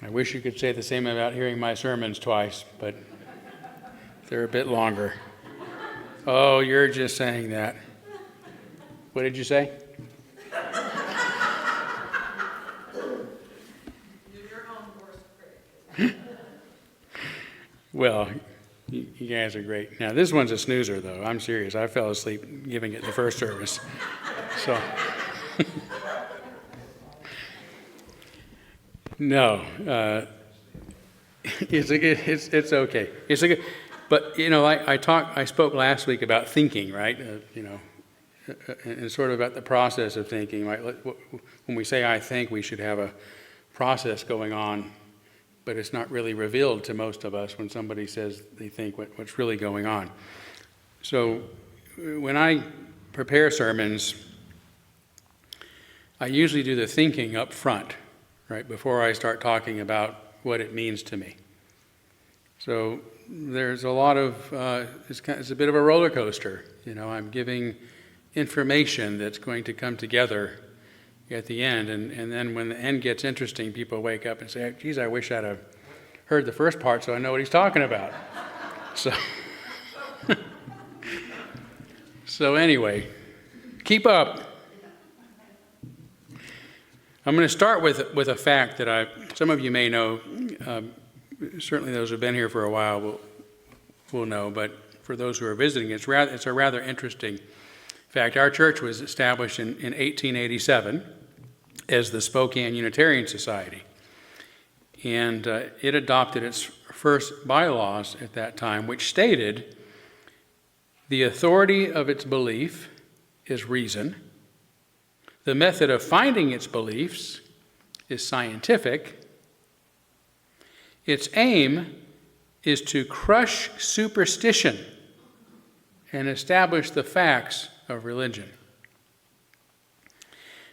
I wish you could say the same about hearing my sermons twice, but they're a bit longer. Oh, you're just saying that. What did you say? You're your own worst critic. Well, you guys are great. Now, this one's a snoozer, though. I'm serious. I fell asleep giving it the first service. So, no, it's okay. It's a good, but I spoke last week about thinking, right? And sort of about the process of thinking, right? When we say I think, we should have a process going on, but it's not really revealed to most of us when somebody says they think what's really going on. So when I prepare sermons, I usually do the thinking up front, right, before I start talking about what it means to me. So there's a lot of, it's a bit of a roller coaster. I'm giving information that's going to come together at the end, and then when the end gets interesting, people wake up and say, geez, I wish I'd have heard the first part so I know what he's talking about. So anyway, keep up. I'm going to start with a fact that some of you may know, certainly those who have been here for a while will know, but for those who are visiting, it's a rather interesting fact. Our church was established in 1887 as the Spokane Unitarian Society, and it adopted its first bylaws at that time, which stated the authority of its belief is reason, the method of finding its beliefs is scientific, its aim is to crush superstition and establish the facts of religion.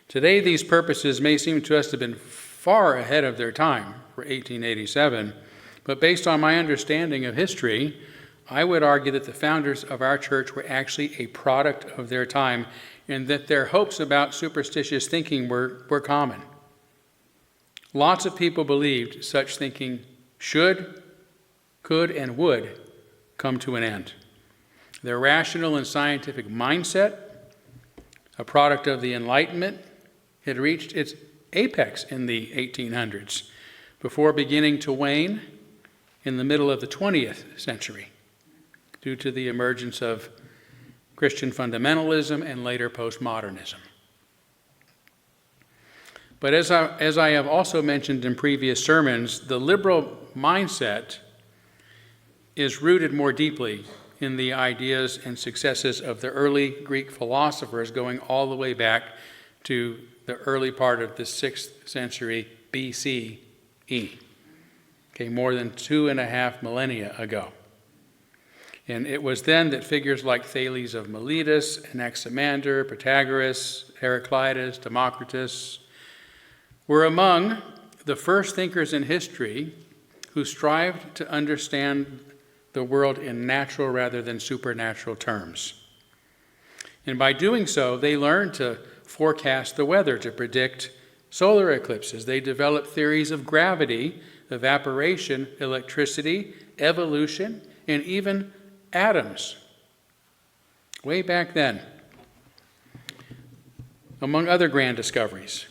Today, these purposes may seem to us to have been far ahead of their time for 1887, but based on my understanding of history, I would argue that the founders of our church were actually a product of their time, and that their hopes about superstitious thinking were common. Lots of people believed such thinking should, could, and would come to an end. Their rational and scientific mindset, a product of the Enlightenment, had reached its apex in the 1800s before beginning to wane in the middle of the 20th century due to the emergence of Christian fundamentalism and later postmodernism. But as I have also mentioned in previous sermons, the liberal mindset is rooted more deeply in the ideas and successes of the early Greek philosophers going all the way back to the early part of the 6th century BCE. More than 2.5 millennia ago. And it was then that figures like Thales of Miletus, Anaximander, Protagoras, Heraclitus, Democritus were among the first thinkers in history who strived to understand the world in natural rather than supernatural terms. And by doing so, they learned to forecast the weather, to predict solar eclipses. They developed theories of gravity, evaporation, electricity, evolution, and even atoms. Way back then, among other grand discoveries.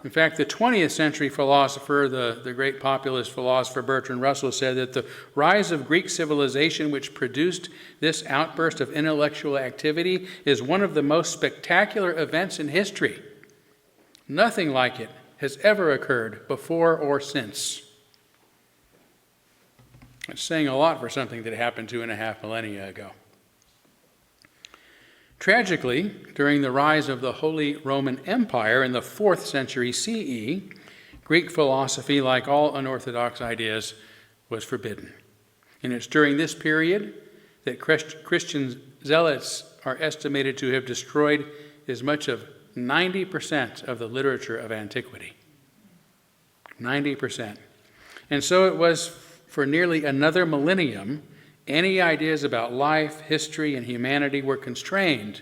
In fact, the 20th century philosopher, the great populist philosopher Bertrand Russell, said that the rise of Greek civilization, which produced this outburst of intellectual activity, is one of the most spectacular events in history. Nothing like it has ever occurred before or since. It's saying a lot for something that happened 2.5 millennia ago. Tragically, during the rise of the Holy Roman Empire in the 4th century CE, Greek philosophy, like all unorthodox ideas, was forbidden. And it's during this period that Christian zealots are estimated to have destroyed as much of 90% of the literature of antiquity. 90%. And so it was for nearly another millennium, any ideas about life, history, and humanity were constrained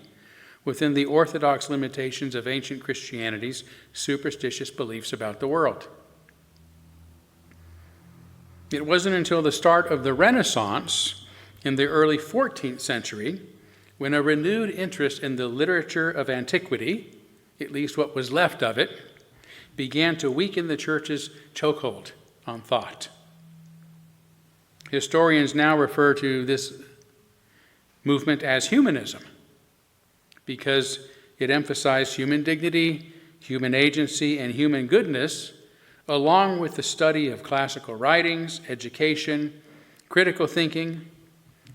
within the orthodox limitations of ancient Christianity's superstitious beliefs about the world. It wasn't until the start of the Renaissance in the early 14th century when a renewed interest in the literature of antiquity, at least what was left of it, began to weaken the church's chokehold on thought. Historians now refer to this movement as humanism because it emphasized human dignity, human agency, and human goodness, along with the study of classical writings, education, critical thinking,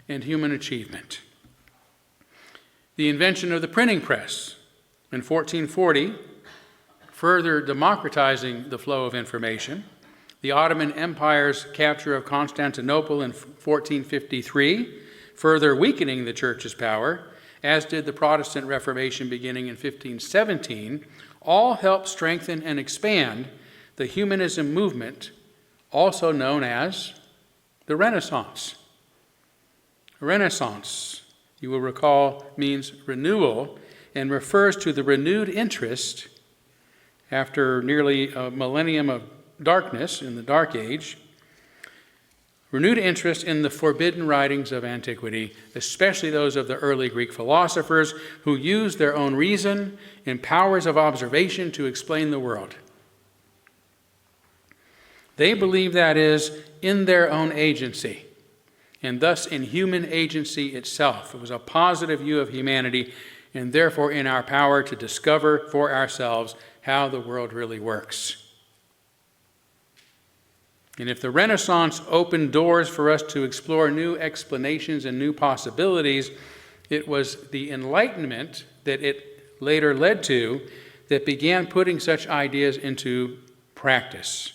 and human achievement. The invention of the printing press in 1440, further democratizing the flow of information, the Ottoman Empire's capture of Constantinople in 1453, further weakening the church's power, as did the Protestant Reformation beginning in 1517, all helped strengthen and expand the humanism movement, also known as the Renaissance. Renaissance, you will recall, means renewal and refers to the renewed interest after nearly a millennium of darkness in the Dark Age, renewed interest in the forbidden writings of antiquity, especially those of the early Greek philosophers who used their own reason and powers of observation to explain the world. They believed, that is, in their own agency, and thus in human agency itself. It was a positive view of humanity, and therefore in our power to discover for ourselves how the world really works. And if the Renaissance opened doors for us to explore new explanations and new possibilities, it was the Enlightenment that it later led to that began putting such ideas into practice.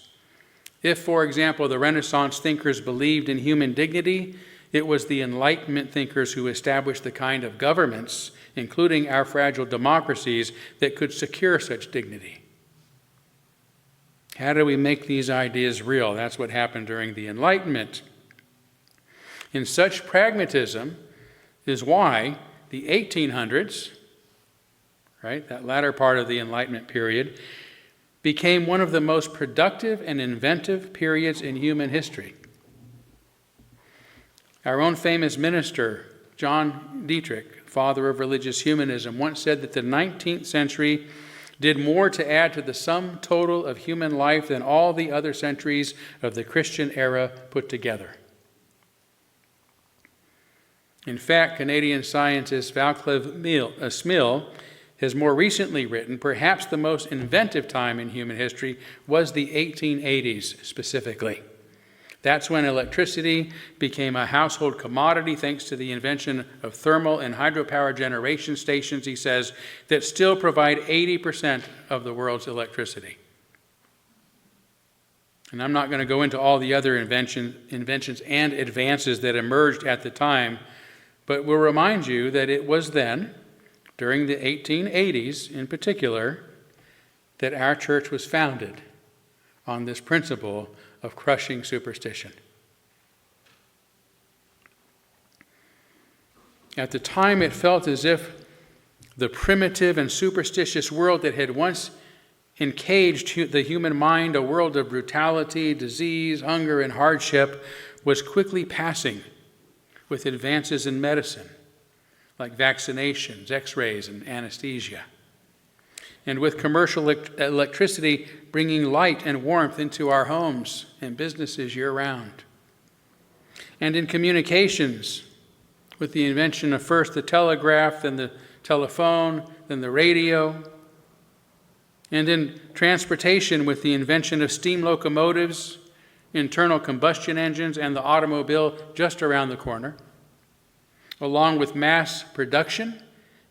If, for example, the Renaissance thinkers believed in human dignity, it was the Enlightenment thinkers who established the kind of governments, including our fragile democracies, that could secure such dignity. How do we make these ideas real? That's what happened during the Enlightenment. And such pragmatism is why the 1800s, right, that latter part of the Enlightenment period, became one of the most productive and inventive periods in human history. Our own famous minister, John Dietrich, father of religious humanism, once said that the 19th century did more to add to the sum total of human life than all the other centuries of the Christian era put together. In fact, Canadian scientist Václav Smil has more recently written, perhaps the most inventive time in human history was the 1880s specifically. That's when electricity became a household commodity thanks to the invention of thermal and hydropower generation stations, he says, that still provide 80% of the world's electricity. And I'm not going to go into all the other inventions and advances that emerged at the time, but will remind you that it was then, during the 1880s in particular, that our church was founded on this principle of crushing superstition. At the time, it felt as if the primitive and superstitious world that had once encaged the human mind, a world of brutality, disease, hunger, and hardship, was quickly passing with advances in medicine, like vaccinations, x-rays, and anesthesia. And with commercial electricity bringing light and warmth into our homes and businesses year-round. And in communications, with the invention of first the telegraph, then the telephone, then the radio. And in transportation, with the invention of steam locomotives, internal combustion engines, and the automobile just around the corner, along with mass production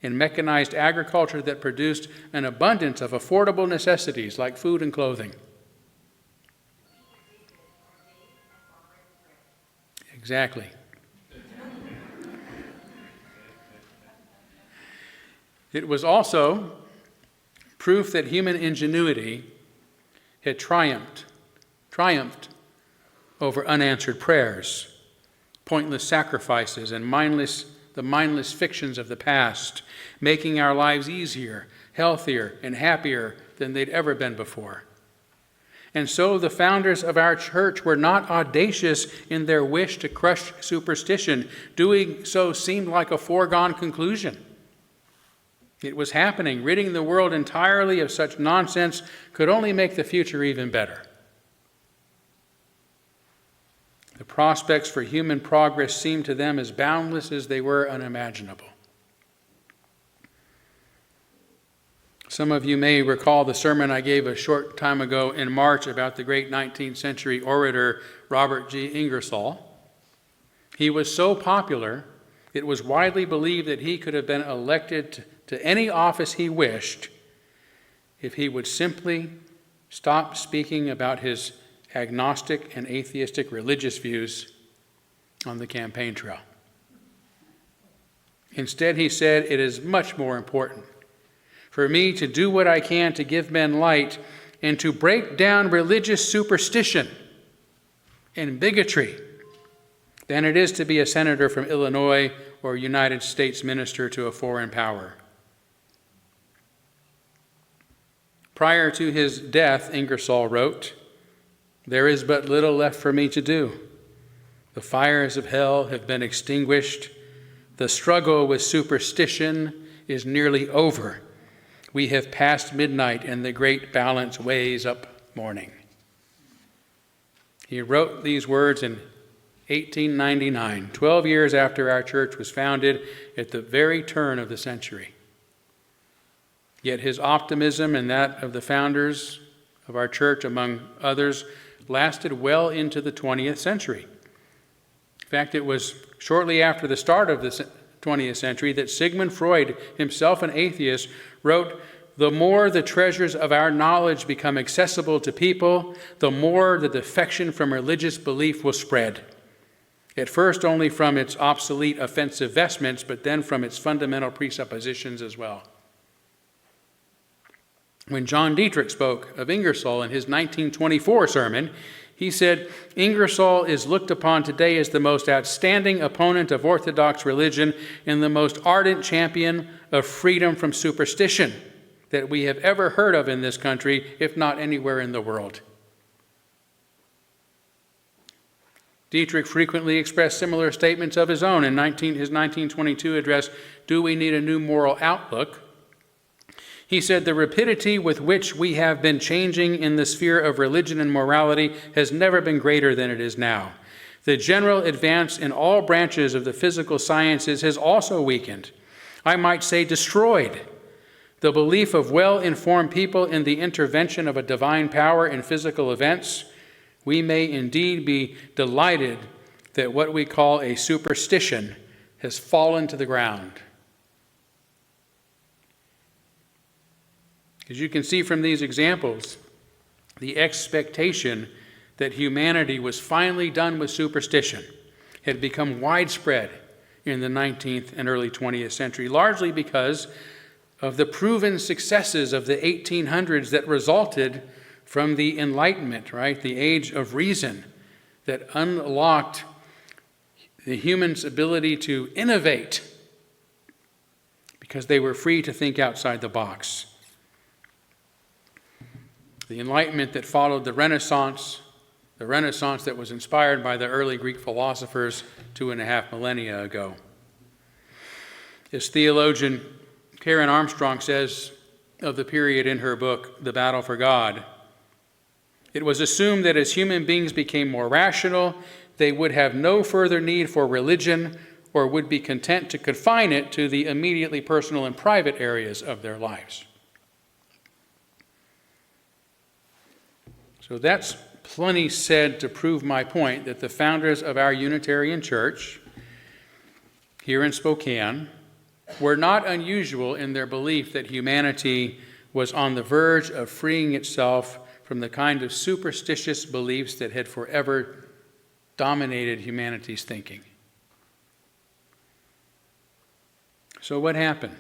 and mechanized agriculture that produced an abundance of affordable necessities like food and clothing. Exactly. It was also proof that human ingenuity had triumphed over unanswered prayers, pointless sacrifices, and the mindless fictions of the past, making our lives easier, healthier, and happier than they'd ever been before. And so the founders of our church were not audacious in their wish to crush superstition. Doing so seemed like a foregone conclusion. It was happening. Ridding the world entirely of such nonsense could only make the future even better. The prospects for human progress seemed to them as boundless as they were unimaginable. Some of you may recall the sermon I gave a short time ago in March about the great 19th century orator Robert G. Ingersoll. He was so popular, it was widely believed that he could have been elected to any office he wished if he would simply stop speaking about his agnostic and atheistic religious views on the campaign trail. Instead, he said, "It is much more important for me to do what I can to give men light and to break down religious superstition and bigotry than it is to be a senator from Illinois or a United States minister to a foreign power." Prior to his death, Ingersoll wrote, "There is but little left for me to do. The fires of hell have been extinguished. The struggle with superstition is nearly over. We have passed midnight and the great balance weighs up morning." He wrote these words in 1899, 12 years after our church was founded, at the very turn of the century. Yet his optimism and that of the founders of our church, among others, lasted well into the 20th century. In fact, it was shortly after the start of the 20th century that Sigmund Freud, himself an atheist, wrote, "The more the treasures of our knowledge become accessible to people, the more the defection from religious belief will spread. At first only from its obsolete offensive vestments, but then from its fundamental presuppositions as well." When John Dietrich spoke of Ingersoll in his 1924 sermon, he said, "Ingersoll is looked upon today as the most outstanding opponent of Orthodox religion and the most ardent champion of freedom from superstition that we have ever heard of in this country, if not anywhere in the world." Dietrich frequently expressed similar statements of his own in his 1922 address, "Do We Need a New Moral Outlook?" He said, "The rapidity with which we have been changing in the sphere of religion and morality has never been greater than it is now. The general advance in all branches of the physical sciences has also weakened, I might say destroyed, the belief of well-informed people in the intervention of a divine power in physical events. We may indeed be delighted that what we call a superstition has fallen to the ground." As you can see from these examples, the expectation that humanity was finally done with superstition had become widespread in the 19th and early 20th century, largely because of the proven successes of the 1800s that resulted from the Enlightenment, right? The age of reason that unlocked the human's ability to innovate because they were free to think outside the box. The Enlightenment that followed the Renaissance that was inspired by the early Greek philosophers 2.5 millennia ago. As theologian Karen Armstrong says of the period in her book, The Battle for God, "It was assumed that as human beings became more rational, they would have no further need for religion or would be content to confine it to the immediately personal and private areas of their lives." So that's plenty said to prove my point that the founders of our Unitarian Church here in Spokane were not unusual in their belief that humanity was on the verge of freeing itself from the kind of superstitious beliefs that had forever dominated humanity's thinking. So what happened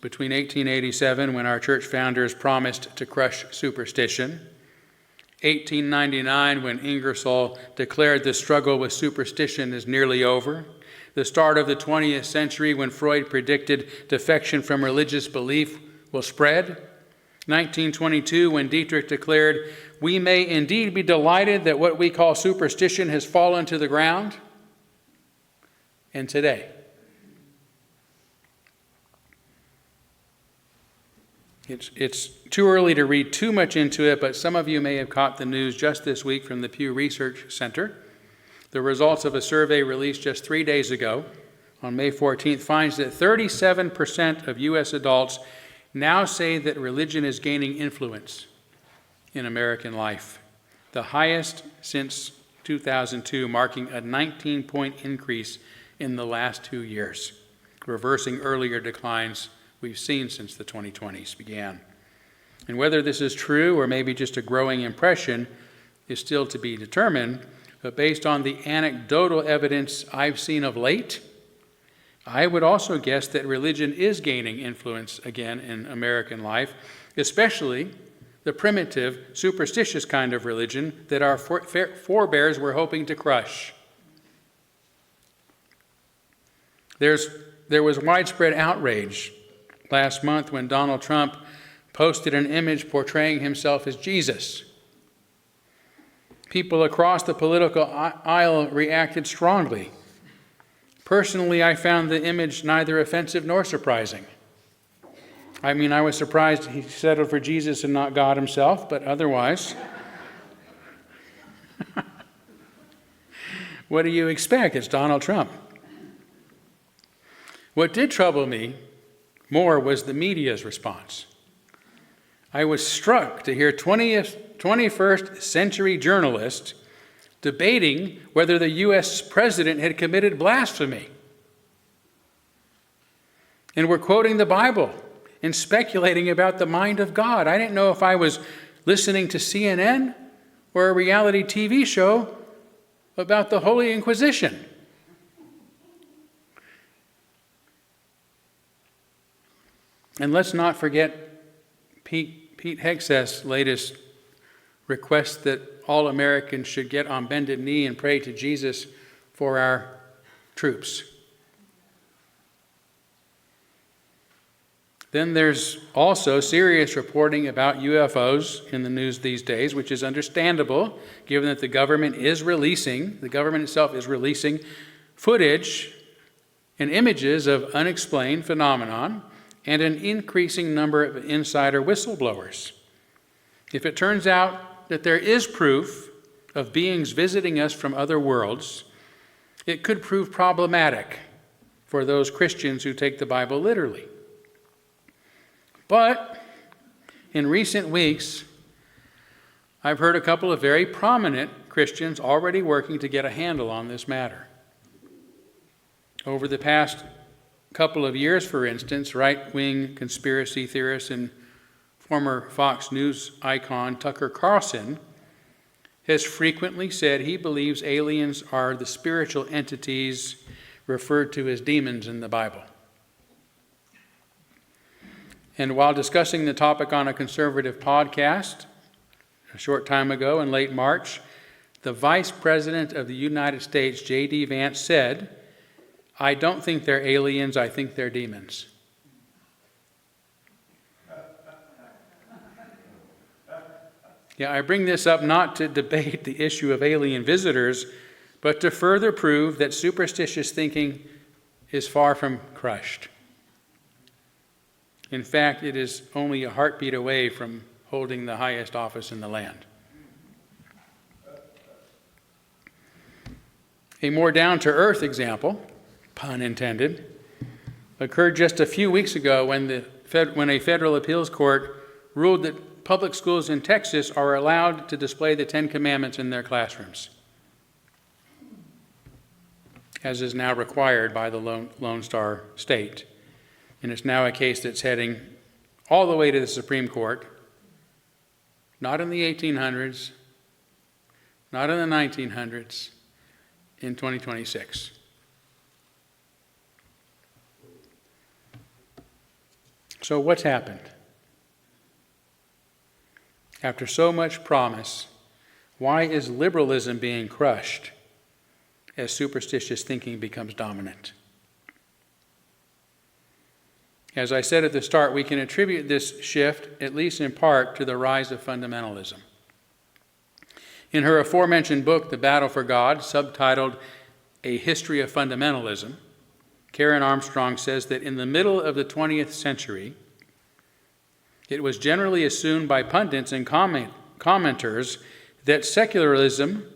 between 1887, when our church founders promised to crush superstition, 1899, when Ingersoll declared the struggle with superstition is nearly over, the start of the 20th century, when Freud predicted defection from religious belief will spread, 1922, when Dietrich declared, "We may indeed be delighted that what we call superstition has fallen to the ground." And today, it's too early to read too much into it, but some of you may have caught the news just this week from the Pew Research Center. The results of a survey released just 3 days ago, on May 14th, finds that 37% of U.S. adults now say that religion is gaining influence in American life, the highest since 2002, marking a 19-point increase in the last 2 years, reversing earlier declines we've seen since the 2020s began. And whether this is true or maybe just a growing impression is still to be determined, but based on the anecdotal evidence I've seen of late, I would also guess that religion is gaining influence again in American life, especially the primitive, superstitious kind of religion that our forebears were hoping to crush. There was widespread outrage last month when Donald Trump posted an image portraying himself as Jesus. People across the political aisle reacted strongly. Personally, I found the image neither offensive nor surprising. I mean, I was surprised he settled for Jesus and not God himself, but otherwise, what do you expect? It's Donald Trump. What did trouble me more was the media's response. I was struck to hear 21st century journalists debating whether the U.S. president had committed blasphemy. And were quoting the Bible and speculating about the mind of God. I didn't know if I was listening to CNN or a reality TV show about the Holy Inquisition. And let's not forget Pete Hegseth's latest request that all Americans should get on bended knee and pray to Jesus for our troops. Then there's also serious reporting about UFOs in the news these days, which is understandable, given that the government itself is releasing footage and images of unexplained phenomenon and an increasing number of insider whistleblowers. If it turns out that there is proof of beings visiting us from other worlds, it could prove problematic for those Christians who take the Bible literally. But in recent weeks, I've heard a couple of very prominent Christians already working to get a handle on this matter. Over the past couple of years, for instance, right-wing conspiracy theorist and former Fox News icon Tucker Carlson has frequently said he believes aliens are the spiritual entities referred to as demons in the Bible. And while discussing the topic on a conservative podcast a short time ago in late March, the Vice President of the United States, J.D. Vance, said, "I don't think they're aliens, I think they're demons." Yeah, I bring this up not to debate the issue of alien visitors, but to further prove that superstitious thinking is far from crushed. In fact, it is only a heartbeat away from holding the highest office in the land. A more down-to-earth example, pun intended, occurred just a few weeks ago when a federal appeals court ruled that public schools in Texas are allowed to display the Ten Commandments in their classrooms, as is now required by the Lone Star State. And it's now a case that's heading all the way to the Supreme Court, not in the 1800s, not in the 1900s, in 2026. So what's happened? After so much promise, why is liberalism being crushed as superstitious thinking becomes dominant? As I said at the start, we can attribute this shift, at least in part, to the rise of fundamentalism. In her aforementioned book, The Battle for God, subtitled A History of Fundamentalism, Karen Armstrong says that in the middle of the 20th century, it was generally assumed by pundits and commenters that secularism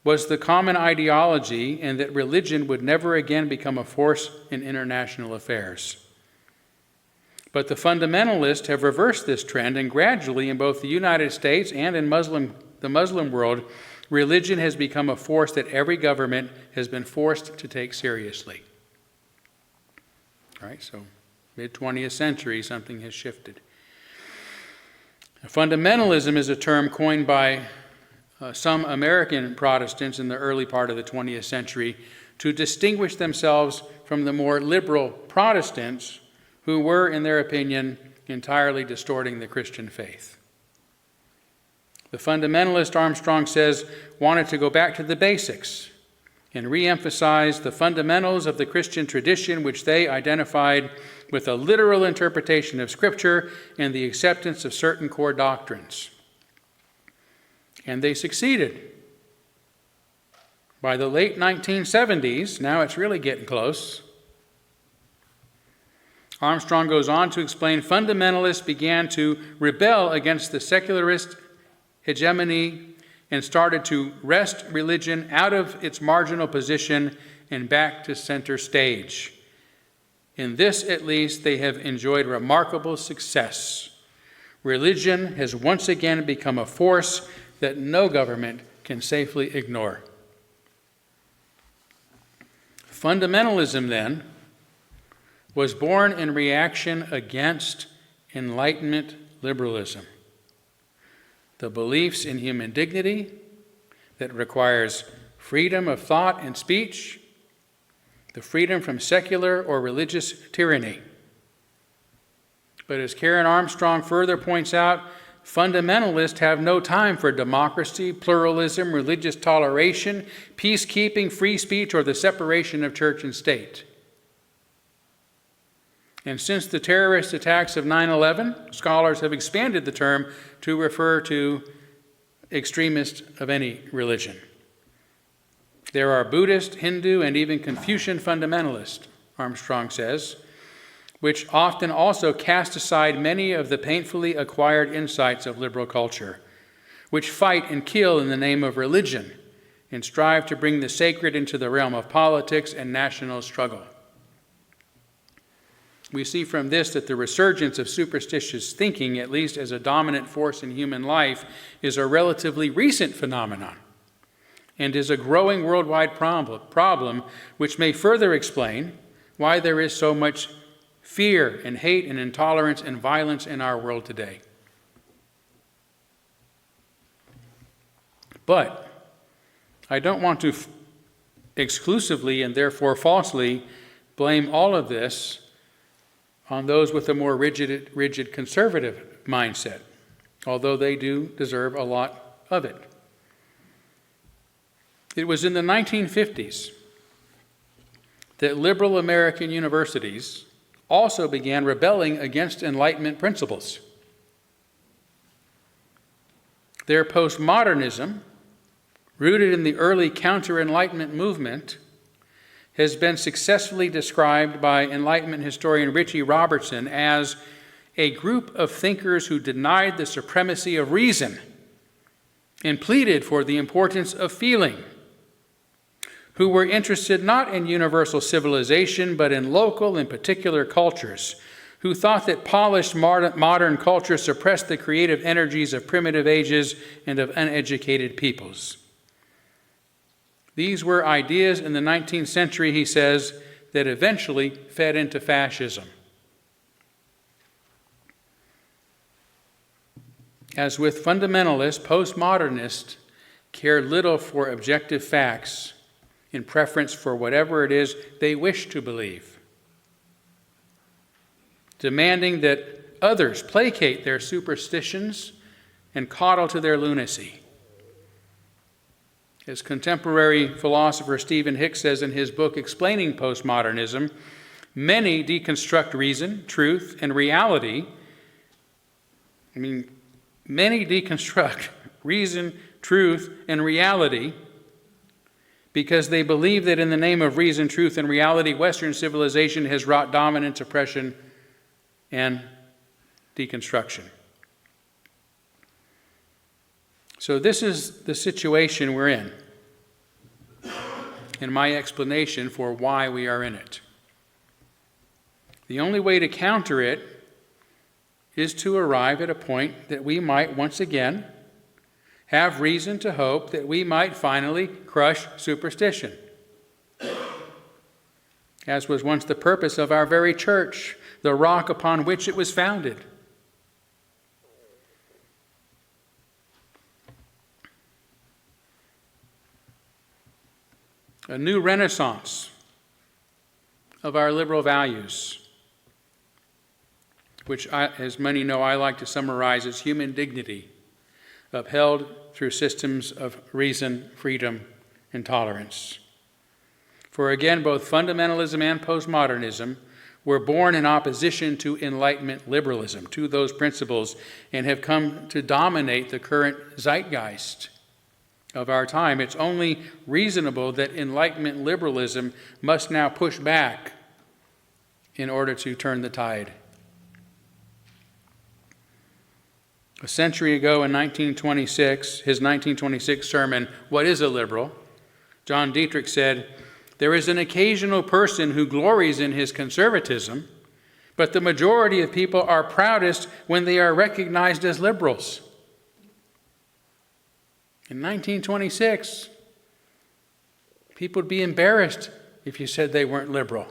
was the common ideology and that religion would never again become a force in international affairs. But the fundamentalists have reversed this trend, and gradually in both the United States and in the Muslim world, religion has become a force that every government has been forced to take seriously. All right, so mid-20th century, something has shifted. Fundamentalism is a term coined by some American Protestants in the early part of the 20th century to distinguish themselves from the more liberal Protestants who were, in their opinion, entirely distorting the Christian faith. The fundamentalist, Armstrong says, wanted to go back to the basics and re-emphasize the fundamentals of the Christian tradition, which they identified with a literal interpretation of Scripture and the acceptance of certain core doctrines. And they succeeded. By the late 1970s, now it's really getting close, Armstrong goes on to explain fundamentalists began to rebel against the secularist hegemony and started to wrest religion out of its marginal position and back to center stage. In this, at least, they have enjoyed remarkable success. Religion has once again become a force that no government can safely ignore. Fundamentalism, then, was born in reaction against Enlightenment liberalism. The beliefs in human dignity that requires freedom of thought and speech, the freedom from secular or religious tyranny. But as Karen Armstrong further points out, fundamentalists have no time for democracy, pluralism, religious toleration, peacekeeping, free speech, or the separation of church and state. And since the terrorist attacks of 9/11, scholars have expanded the term to refer to extremists of any religion. There are Buddhist, Hindu, and even Confucian fundamentalists, Armstrong says, which often also cast aside many of the painfully acquired insights of liberal culture, which fight and kill in the name of religion and strive to bring the sacred into the realm of politics and national struggle. We see from this that the resurgence of superstitious thinking, at least as a dominant force in human life, is a relatively recent phenomenon and is a growing worldwide problem which may further explain why there is so much fear and hate and intolerance and violence in our world today. But I don't want to exclusively and therefore falsely blame all of this on those with a more rigid conservative mindset, although they do deserve a lot of it. It was in the 1950s that liberal American universities also began rebelling against Enlightenment principles. Their postmodernism, rooted in the early counter-Enlightenment movement, has been successfully described by Enlightenment historian Richie Robertson as a group of thinkers who denied the supremacy of reason and pleaded for the importance of feeling, who were interested not in universal civilization but in local and particular cultures, who thought that polished modern culture suppressed the creative energies of primitive ages and of uneducated peoples. These were ideas in the 19th century, he says, that eventually fed into fascism. As with fundamentalists, postmodernists care little for objective facts in preference for whatever it is they wish to believe, demanding that others placate their superstitions and coddle to their lunacy. As contemporary philosopher Stephen Hicks says in his book explaining postmodernism, Many deconstruct reason, truth, and reality. Many deconstruct reason, truth, and reality because they believe that in the name of reason, truth, and reality, Western civilization has wrought dominance, oppression, and deconstruction. So this is the situation we're in, and my explanation for why we are in it. The only way to counter it is to arrive at a point that we might once again have reason to hope that we might finally crush superstition, as was once the purpose of our very church, the rock upon which it was founded. A new renaissance of our liberal values, which, as many know, I like to summarize as human dignity, upheld through systems of reason, freedom, and tolerance. For again, both fundamentalism and postmodernism were born in opposition to Enlightenment liberalism, to those principles, and have come to dominate the current zeitgeist of our time. It's only reasonable that Enlightenment liberalism must now push back in order to turn the tide. A century ago in 1926, his 1926 sermon, What is a Liberal?, John Dietrich said, "There is an occasional person who glories in his conservatism, but the majority of people are proudest when they are recognized as liberals." In 1926, people would be embarrassed if you said they weren't liberal.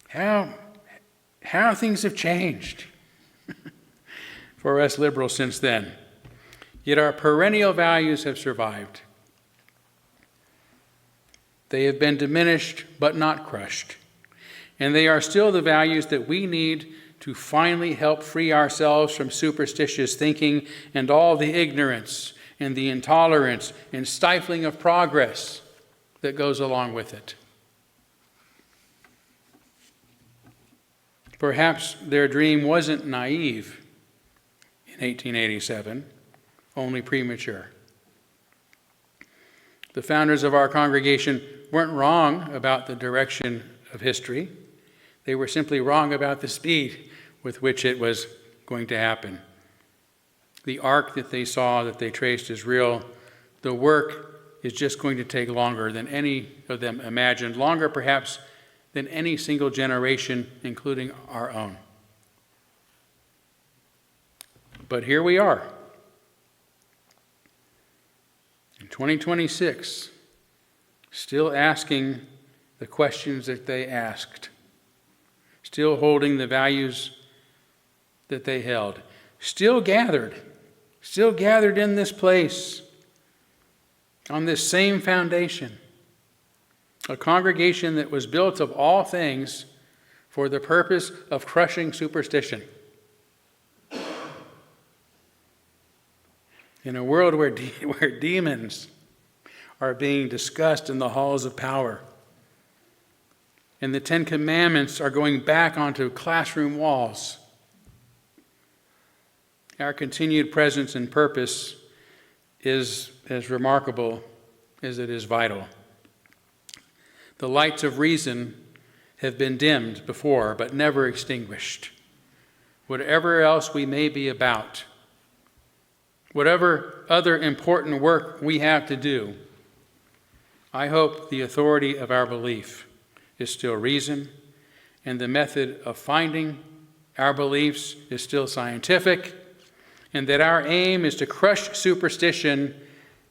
How things have changed for us liberals since then. Yet our perennial values have survived. They have been diminished but not crushed. And they are still the values that we need to finally help free ourselves from superstitious thinking and all the ignorance and the intolerance and stifling of progress that goes along with it. Perhaps their dream wasn't naive in 1887, only premature. The founders of our congregation weren't wrong about the direction of history. They were simply wrong about the speed with which it was going to happen. The arc that they saw, that they traced, is real. The work is just going to take longer than any of them imagined, longer perhaps than any single generation, including our own. But here we are, in 2026, still asking the questions that they asked, still holding the values that they held, still gathered in this place, on this same foundation. A congregation that was built of all things for the purpose of crushing superstition. In a world where demons are being discussed in the halls of power, and the Ten Commandments are going back onto classroom walls, our continued presence and purpose is as remarkable as it is vital. The lights of reason have been dimmed before, but never extinguished. Whatever else we may be about, whatever other important work we have to do, I hope the authority of our belief is still reason, and the method of finding our beliefs is still scientific, and that our aim is to crush superstition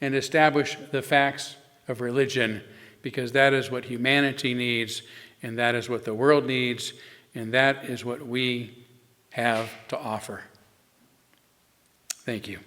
and establish the facts of religion, because that is what humanity needs, and that is what the world needs, and that is what we have to offer. Thank you.